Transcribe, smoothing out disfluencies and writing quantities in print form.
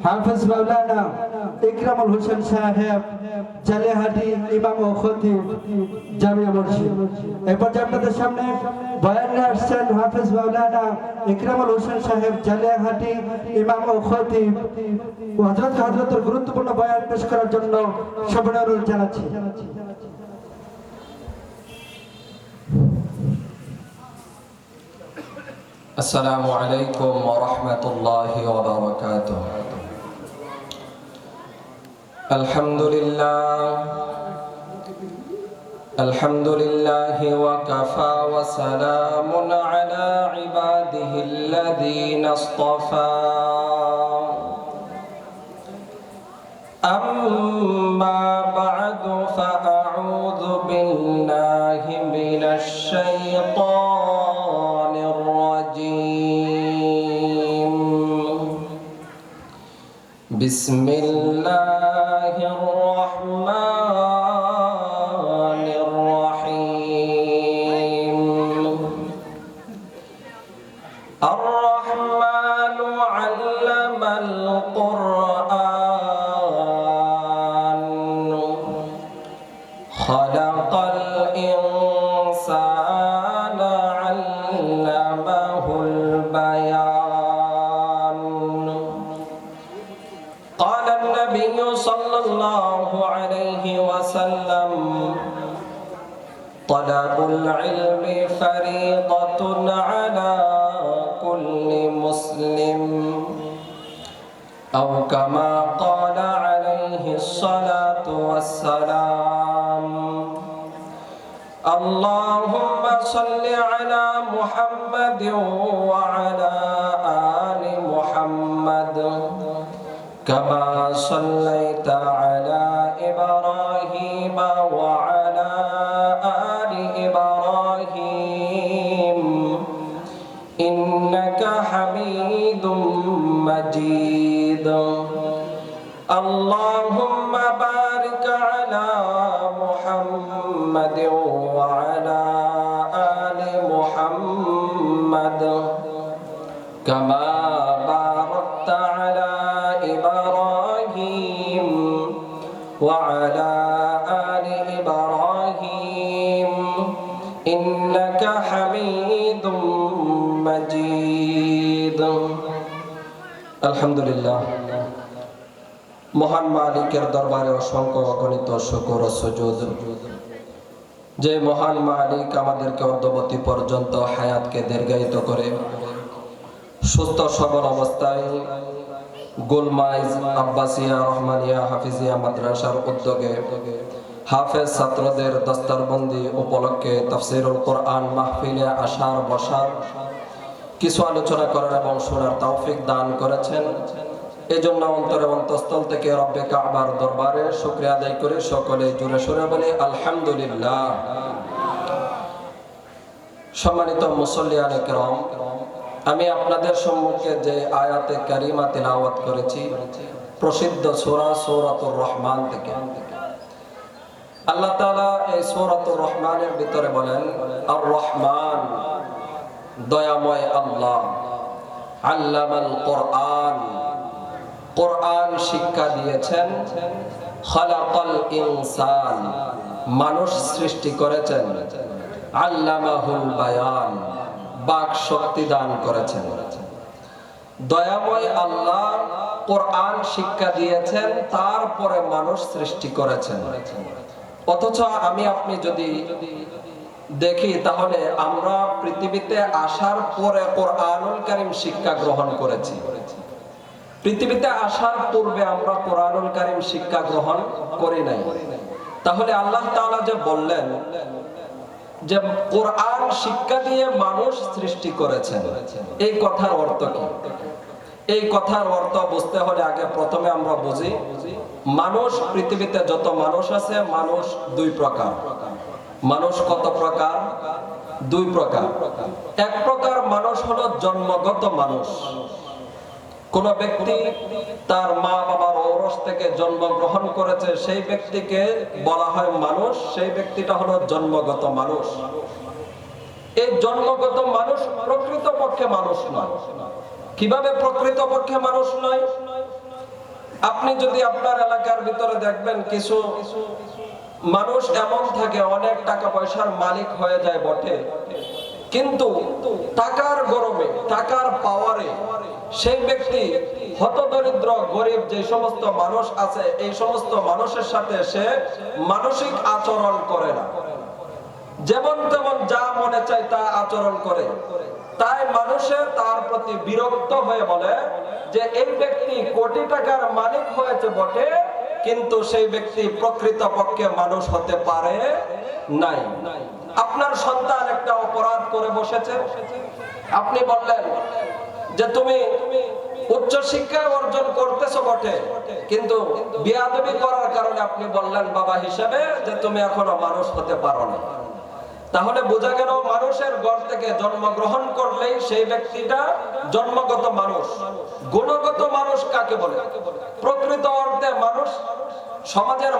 হাফেজ মাওলানা ইকরামুল হোসেন সাহেব জালেহাটি ইমাম ও খতিব জামিয়া মসজিদ। এরপর আপনাদের সামনে বয়ান নিয়ে আসছেন হাফেজ মাওলানা ইকরামুল হোসেন সাহেব জালেহাটি ইমাম ও খতিব। হযরতের গুরুত্বপূর্ণ বয়ান পেশ করার জন্য সবাই অনুরোধ জানাচ্ছি। আসসালামু আলাইকুম ওয়া রাহমাতুল্লাহি ওয়া বারাকাতুহু। আলহামদুলিল্লাহি ওয়া কাফা ওয়া সালামুন আলা ইবাদিহিল্লাযীনা ইসতাফা। আম্মা বা'দু ফাআউযু বিল্লাহি মিনাশ শাইতানির রাজীম। বিসমিল্লাহির রাহমানির রাহিম। আর-রাহমানু আল্লামাল কুরআন খালাকাল ইনসানা আল্লামাহুল বায়ান। قال النبي صلى الله عليه وسلم طلب العلم فريضة على كل مسلم أو كما قال عليه الصلاة والسلام. اللهم صل على محمد وعلى آل محمد كما صليت على إبراهيم وعلى آل إبراهيم إنك حميد مجيد. اللهم بارك على محمد وعلى آل محمد كما باركت على إبراهيم وعلى آل إبراهيم إنك حميد مجيد. الحمد لله. মহান মালিকের দরবারে অসংখ্য অগণিত শুকর ও সুজুদ। যে মহান মালিক আমাদেরকে অদ্যবধি পর্যন্ত হায়াতকে দীর্ঘায়িত করে সুস্থ সবল অবস্থায় গোলমাইজ আব্বাসিয়া রহমানিয়া হাফিজিয়া মাদ্রাসার উদ্যোগে হাফেজ ছাত্রদের দস্তারবন্দি উপলক্ষে তাফসীরুল কোরআন মাহফিলে আসার বসার কিছু আলোচনা করার এবং শোনার তৌফিক দান করেছেন। এজন্য অন্তরে অন্তঃস্থল থেকে রব্বে কাবার দরবারে শুকরিয়া আদায় করে সকলে জোরে সোরে বলে আলহামদুলিল্লাহ। সম্মানিত মুসল্লিয়ানে কিরাম, আমি আপনাদের সম্মুখে যে আয়াতে কারিমা তিলাওয়াত করেছি প্রসিদ্ধ সূরা সূরাতুর রহমান থেকে। আল্লাহ তাআলা এই সূরাতুর রহমানের ভিতরে বলেন, আর রহমান দয়াময় আল্লাহ, আল্লামাল কোরআন কোরআন শিক্ষা দিয়েছেন, খালাকাল ইনসান মানুষ সৃষ্টি করেছেন, আল্লামাহুল বায়ান বাক শক্তি দান করেছেন। দয়াময় আল্লাহ কোরআন শিক্ষা দিয়েছেন, তারপরে মানুষ সৃষ্টি করেছেন। অথচ আমি আপনি যদি দেখি তাহলে আমরা পৃথিবীতে আসার পরে কোরআনুল কারীম শিক্ষা গ্রহণ করেছি। পৃথিবীতে আসার পূর্বে আমরা কোরআনুল কারীম শিক্ষা গ্রহণ করি নাই। তাহলে আল্লাহ তাআলা যে বললেন যে কোরআন শিক্ষা দিয়ে মানুষ সৃষ্টি করেছেন, এই কথার অর্থ কি? এই কথার অর্থ বুঝতে হলে আগে প্রথমে আমরা বুঝি মানুষ, পৃথিবীতে যত মানুষ আছে মানুষ দুই প্রকার। মানুষ কত প্রকার? দুই প্রকার। এক প্রকার মানুষ হলো জন্মগত মানুষ। কোন ব্যক্তি তার মা বাবার ঔরস থেকে জন্মগ্রহণ করেছে, সেই ব্যক্তিকে বলা হয় মানুষ। সেই ব্যক্তিটা হলো জন্মগত মানুষ। এই জন্মগত মানুষ প্রকৃতপক্ষে মানুষ নয়। কিভাবে প্রকৃতপক্ষে মানুষ নয়? আপনি যদি আপনার এলাকার ভিতরে দেখবেন কিছু মানুষ এমন থাকে অনেক টাকা পয়সার মালিক হয়ে যায় বটে, কিন্তু টাকার গরমে টাকার পাওয়ারে সেই ব্যক্তি হতদরিদ্র গরিব যে সমস্ত মানুষ আছে এই সমস্ত মানুষের সাথে সে মানসিক আচরণ করে না, যেমন তেমন যা মনে চায় তা আচরণ করে। তাই মানুষের তার প্রতি বিরক্ত হয়ে বলে যে এই ব্যক্তি কোটি টাকার মালিক হয়েছে বটে, কিন্তু সেই ব্যক্তি প্রকৃতপক্ষে মানুষ হতে পারে নাই। আপনার সন্তান একটা অপরাধ করে বসেছে, আপনি বললেন যে তুমি উচ্চ শিক্ষা অর্জন করতেছো বটে, কিন্তু বেয়াদবি করার কারণে আপনি বললেন বাবা হিসেবে যে তুমি এখনো মানুষ হতে পারো না। তাহলে বোঝা গেল মানুষের ঘর থেকে জন্মগ্রহণ করলেই সেই ব্যক্তিটা জন্মগত মানুষ। গুণগত মানুষ কাকে বলে? প্রকৃত অর্থে মানুষ সমাজের